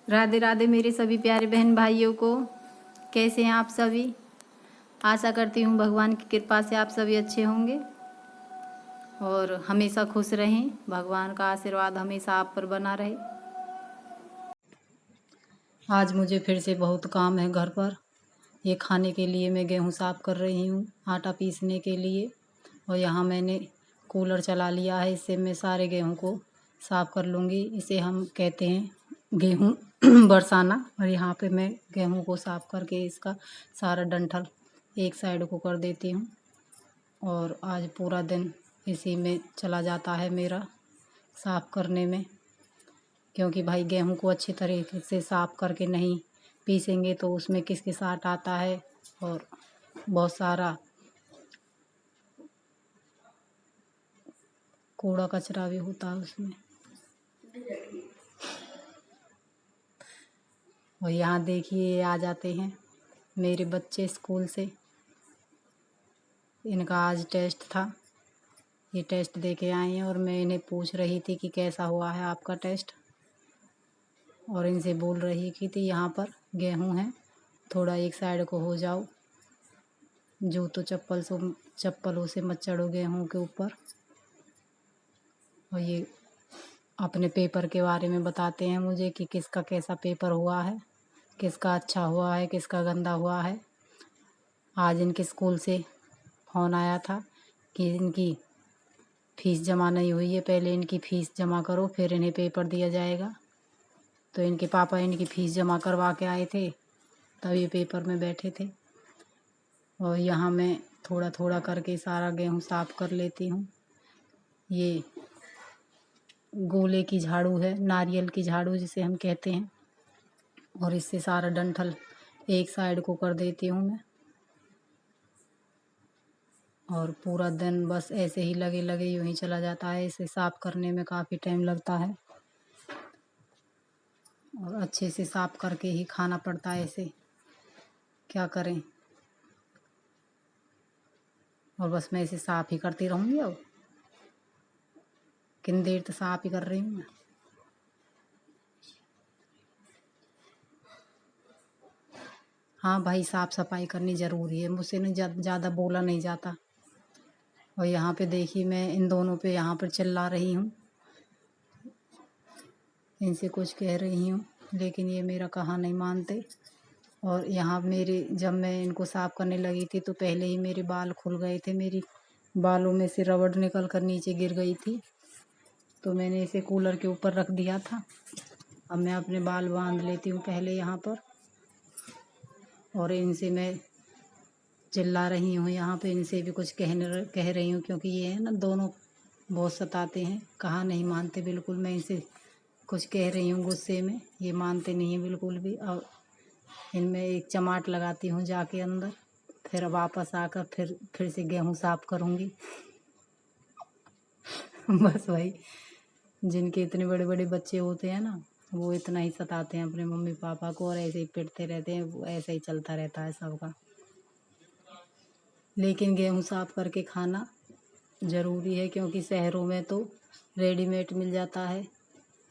राधे राधे मेरे सभी प्यारे बहन भाइयों को। कैसे हैं आप सभी? आशा करती हूँ भगवान की कृपा से आप सभी अच्छे होंगे और हमेशा खुश रहें। भगवान का आशीर्वाद हमेशा आप पर बना रहे। आज मुझे फिर से बहुत काम है घर पर। ये खाने के लिए मैं गेहूँ साफ़ कर रही हूँ, आटा पीसने के लिए। और यहाँ मैंने कूलर चला लिया है, इससे मैं सारे गेहूँ को साफ़ कर लूँगी। इसे हम कहते हैं गेहूँ बरसाना। और यहाँ पे मैं गेहूँ को साफ़ करके इसका सारा डंठल एक साइड को कर देती हूँ। और आज पूरा दिन इसी में चला जाता है मेरा साफ़ करने में, क्योंकि भाई गेहूं को अच्छी तरीके से साफ़ करके नहीं पीसेंगे तो उसमें किसकिसाहट आता है और बहुत सारा कूड़ा कचरा भी होता है उसमें। और यहाँ देखिए ये आ जाते हैं मेरे बच्चे स्कूल से। इनका आज टेस्ट था, ये टेस्ट दे के आए हैं और मैं इन्हें पूछ रही थी कि कैसा हुआ है आपका टेस्ट। और इनसे बोल रही थी यहाँ पर गेहूं है, थोड़ा एक साइड को हो जाओ, जूतों चप्पलों से मत चढ़ो गेहूं के ऊपर। और ये अपने पेपर के बारे में बताते हैं मुझे कि किसका कैसा पेपर हुआ है, किसका अच्छा हुआ है, किसका गंदा हुआ है। आज इनके स्कूल से फ़ोन आया था कि इनकी फ़ीस जमा नहीं हुई है, पहले इनकी फ़ीस जमा करो फिर इन्हें पेपर दिया जाएगा। तो इनके पापा इनकी फ़ीस जमा करवा के आए थे, तब ये पेपर में बैठे थे। और यहाँ मैं थोड़ा थोड़ा करके सारा गेहूँ साफ़ कर लेती हूँ। ये गोले की झाड़ू है, नारियल की झाड़ू जिसे हम कहते हैं। और इससे सारा डंठल एक साइड को कर देती हूँ मैं। और पूरा दिन बस ऐसे ही लगे लगे यूं ही चला जाता है। इसे साफ़ करने में काफ़ी टाइम लगता है और अच्छे से साफ़ करके ही खाना पड़ता है इसे, क्या करें। और बस मैं इसे साफ़ ही करती रहूँगी। अब कितनी देर तक साफ़ ही कर रही हूँ मैं। हाँ भाई, साफ़ सफाई करनी ज़रूरी है, मुझसे नहीं ज़्यादा बोला नहीं जाता। और यहाँ पे देखिए मैं इन दोनों पे यहाँ पर चिल्ला रही हूँ, इनसे कुछ कह रही हूँ, लेकिन ये मेरा कहा नहीं मानते। और यहाँ मेरे जब मैं इनको साफ़ करने लगी थी तो पहले ही मेरे बाल खुल गए थे, मेरी बालों में से रबड़ निकल कर नीचे गिर गई थी। तो मैंने इसे कूलर के ऊपर रख दिया था। अब मैं अपने बाल बांध लेती हूँ पहले यहाँ पर। और इनसे मैं चिल्ला रही हूँ, यहाँ पे इनसे भी कुछ कह रही हूँ, क्योंकि ये है ना दोनों बहुत सताते हैं, कहा नहीं मानते बिल्कुल। मैं इनसे कुछ कह रही हूँ गुस्से में, ये मानते नहीं हैं बिल्कुल भी। और इनमें एक चमाट लगाती हूँ जाके अंदर, फिर वापस आकर फिर से गेहूँ साफ़ करूँगी। बस भाई, जिनके इतने बड़े बड़े बच्चे होते हैं ना, वो इतना ही सताते हैं अपने मम्मी पापा को और ऐसे ही पिटते रहते हैं। वो ऐसे ही चलता रहता है सबका। लेकिन गेहूँ साफ़ करके खाना ज़रूरी है, क्योंकि शहरों में तो रेडीमेड मिल जाता है,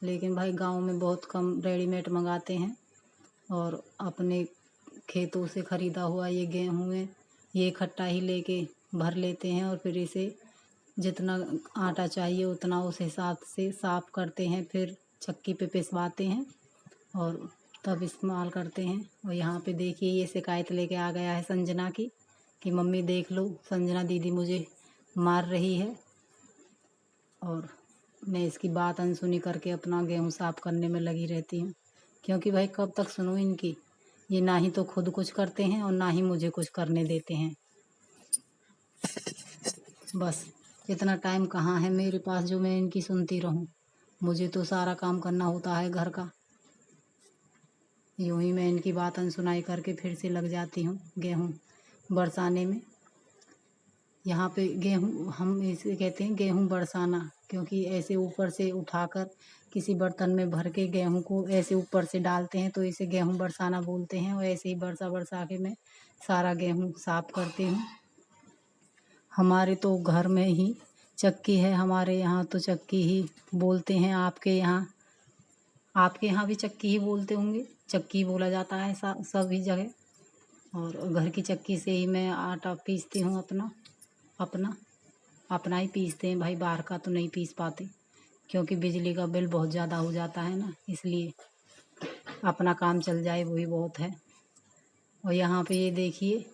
लेकिन भाई गांव में बहुत कम रेडीमेड मंगाते हैं। और अपने खेतों से ख़रीदा हुआ ये गेहूँ है, ये इकट्ठा ही लेके भर लेते हैं और फिर इसे जितना आटा चाहिए उतना उस हिसाब से साफ़ करते हैं, फिर चक्की पे पिसवाते हैं और तब इस्तेमाल करते हैं। और यहाँ पे देखिए ये शिकायत लेके आ गया है संजना की कि मम्मी देख लो, संजना दीदी मुझे मार रही है। और मैं इसकी बात अनसुनी करके अपना गेहूँ साफ़ करने में लगी रहती हूँ, क्योंकि भाई कब तक सुनूँ इनकी। ये ना ही तो खुद कुछ करते हैं और ना ही मुझे कुछ करने देते हैं। बस इतना टाइम कहाँ है मेरे पास जो मैं इनकी सुनती रहूँ। मुझे तो सारा काम करना होता है घर का। यूँ ही मैं इनकी बात अनसुनाई करके फिर से लग जाती हूँ गेहूँ बरसाने में। यहाँ पे गेहूँ हम इसे कहते हैं गेहूँ बरसाना, क्योंकि ऐसे ऊपर से उठाकर किसी बर्तन में भर के गेहूँ को ऐसे ऊपर से डालते हैं, तो इसे गेहूँ बरसाना बोलते हैं। और ऐसे ही बरसा बरसा के मैं सारा गेहूँ साफ़ करती हूँ। हमारे तो घर में ही चक्की है, हमारे यहाँ तो चक्की ही बोलते हैं। आपके यहाँ आपके यहाँ भी चक्की ही बोलते होंगे, चक्की बोला जाता है सभी जगह। और घर की चक्की से ही मैं आटा पीसती हूँ अपना अपना अपना ही पीसते हैं भाई, बाहर का तो नहीं पीस पाते क्योंकि बिजली का बिल बहुत ज़्यादा हो जाता है ना, इसलिए अपना काम चल जाए वही बहुत है। और यहाँ पे ये देखिए,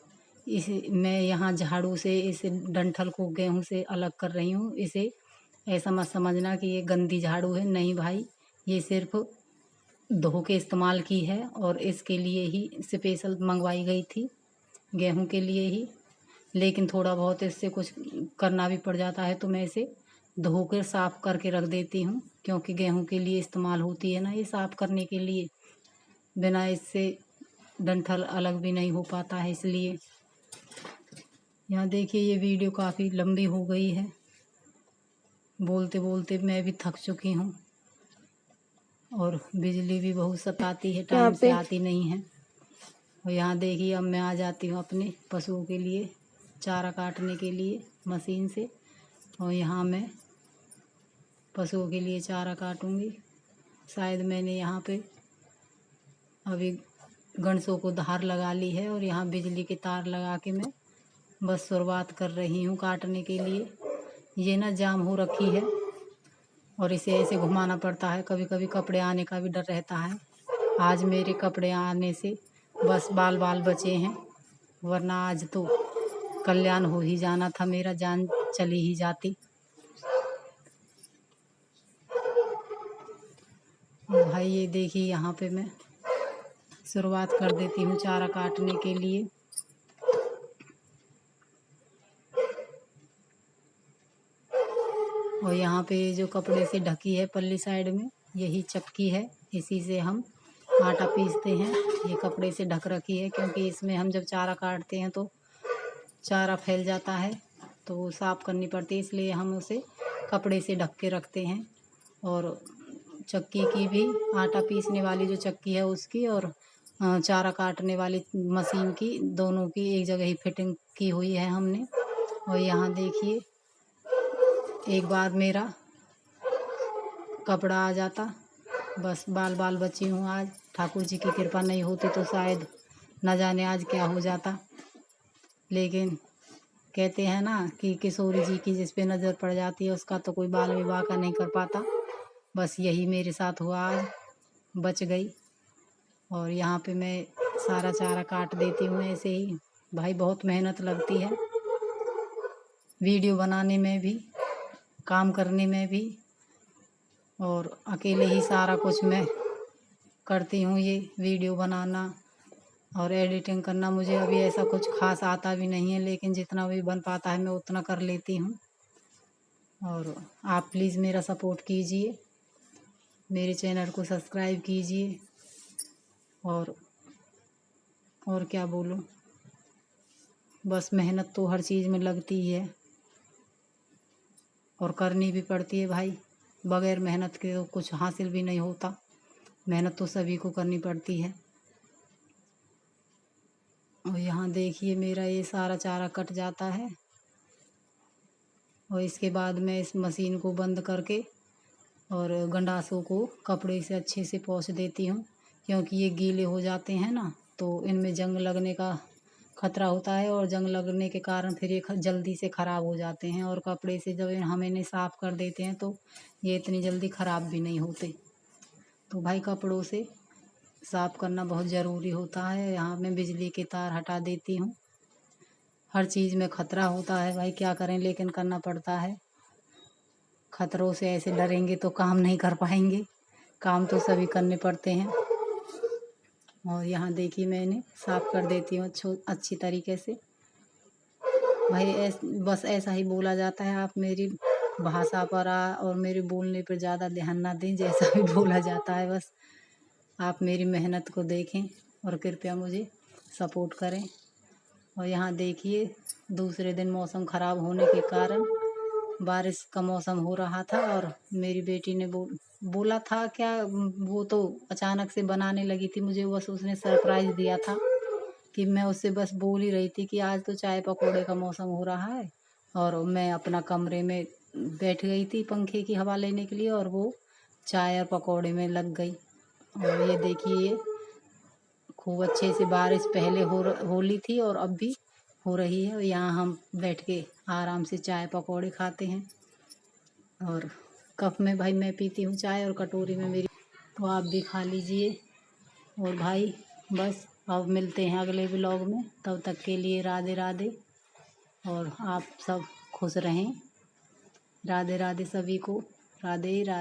इस मैं यहाँ झाड़ू से इस डंठल को गेहूं से अलग कर रही हूँ। इसे ऐसा मत समझना कि ये गंदी झाड़ू है, नहीं भाई, ये सिर्फ धो के इस्तेमाल की है और इसके लिए ही स्पेशल मंगवाई गई थी, गेहूं के लिए ही। लेकिन थोड़ा बहुत इससे कुछ करना भी पड़ जाता है तो मैं इसे धो कर साफ करके रख देती हूँ, क्योंकि गेहूं के लिए इस्तेमाल होती है ना ये साफ करने के लिए। बिना इससे डंठल अलग भी नहीं हो पाता है, इसलिए। यहाँ देखिए, ये वीडियो काफ़ी लंबी हो गई है, बोलते बोलते मैं भी थक चुकी हूँ। और बिजली भी बहुत सताती है, टाइम से आती नहीं है। और यहाँ देखिए, अब मैं आ जाती हूँ अपने पशुओं के लिए चारा काटने के लिए मशीन से। और यहाँ मैं पशुओं के लिए चारा काटूंगी। शायद मैंने यहाँ पे अभी गणसों को धार लगा ली है और यहाँ बिजली के तार लगा के मैं बस शुरुआत कर रही हूँ काटने के लिए। ये ना जाम हो रखी है और इसे ऐसे घुमाना पड़ता है, कभी कभी कपड़े आने का भी डर रहता है। आज मेरे कपड़े आने से बस बाल बाल बचे हैं, वरना आज तो कल्याण हो ही जाना था, मेरा जान चली ही जाती। भाई ये देखिए, यहाँ पे मैं शुरुआत कर देती हूँ चारा काटने के लिए। और यहाँ पे जो कपड़े से ढकी है पल्ली साइड में, यही चक्की है, इसी से हम आटा पीसते हैं। ये कपड़े से ढक रखी है क्योंकि इसमें हम जब चारा काटते हैं तो चारा फैल जाता है तो वो साफ़ करनी पड़ती है, इसलिए हम उसे कपड़े से ढक के रखते हैं। और चक्की की भी, आटा पीसने वाली जो चक्की है उसकी और चारा काटने वाली मशीन की, दोनों की एक जगह ही फिटिंग की हुई है हमने। और यहाँ देखिए, एक बार मेरा कपड़ा आ जाता, बस बाल बाल बची हूँ आज। ठाकुर जी की कृपा नहीं होती तो शायद न जाने आज क्या हो जाता। लेकिन कहते हैं ना कि किशोरी जी की जिस पे नज़र पड़ जाती है उसका तो कोई बाल विवाह का नहीं कर पाता। बस यही मेरे साथ हुआ, आज बच गई। और यहाँ पे मैं सारा चारा काट देती हूँ ऐसे ही। भाई बहुत मेहनत लगती है वीडियो बनाने में भी, काम करने में भी, और अकेले ही सारा कुछ मैं करती हूँ। ये वीडियो बनाना और एडिटिंग करना मुझे अभी ऐसा कुछ खास आता भी नहीं है, लेकिन जितना भी बन पाता है मैं उतना कर लेती हूँ। और आप प्लीज़ मेरा सपोर्ट कीजिए, मेरे चैनल को सब्सक्राइब कीजिए। और क्या बोलूँ, बस मेहनत तो हर चीज़ में लगती ही है और करनी भी पड़ती है भाई। बगैर मेहनत के तो कुछ हासिल भी नहीं होता, मेहनत तो सभी को करनी पड़ती है। और यहाँ देखिए, मेरा ये सारा चारा कट जाता है और इसके बाद मैं इस मशीन को बंद करके और गंडासों को कपड़े से अच्छे से पोंछ देती हूँ, क्योंकि ये गीले हो जाते हैं ना तो इनमें जंग लगने का खतरा होता है और जंग लगने के कारण फिर ये जल्दी से ख़राब हो जाते हैं। और कपड़े से जब हम इन्हें साफ़ कर देते हैं तो ये इतनी जल्दी ख़राब भी नहीं होते। तो भाई कपड़ों से साफ़ करना बहुत ज़रूरी होता है। यहाँ मैं बिजली के तार हटा देती हूँ। हर चीज़ में खतरा होता है भाई, क्या करें, लेकिन करना पड़ता है। खतरों से ऐसे डरेंगे तो काम नहीं कर पाएंगे, काम तो सभी करने पड़ते हैं। और यहाँ देखिए, मैंने साफ़ कर देती हूँ अच्छी तरीके से। भाई बस ऐसा ही बोला जाता है, आप मेरी भाषा पर और मेरे बोलने पर ज़्यादा ध्यान ना दें, जैसा भी बोला जाता है बस आप मेरी मेहनत को देखें और कृपया मुझे सपोर्ट करें। और यहाँ देखिए, दूसरे दिन मौसम ख़राब होने के कारण बारिश का मौसम हो रहा था और मेरी बेटी ने बोला था क्या, वो तो अचानक से बनाने लगी थी, मुझे बस उसने सरप्राइज़ दिया था कि मैं उससे बस बोल ही रही थी कि आज तो चाय पकौड़े का मौसम हो रहा है। और मैं अपना कमरे में बैठ गई थी पंखे की हवा लेने के लिए और वो चाय और पकौड़े में लग गई। और ये देखिए खूब अच्छे से बारिश पहले होली थी और अब भी हो रही है। और यहाँ हम बैठ के आराम से चाय पकौड़े खाते हैं। और कप में भाई मैं पीती हूँ चाय और कटोरी में मेरी, तो आप भी खा लीजिए। और भाई बस अब मिलते हैं अगले व्लॉग में, तब तक के लिए राधे राधे। और आप सब खुश रहें। राधे राधे सभी को। राधे राधे।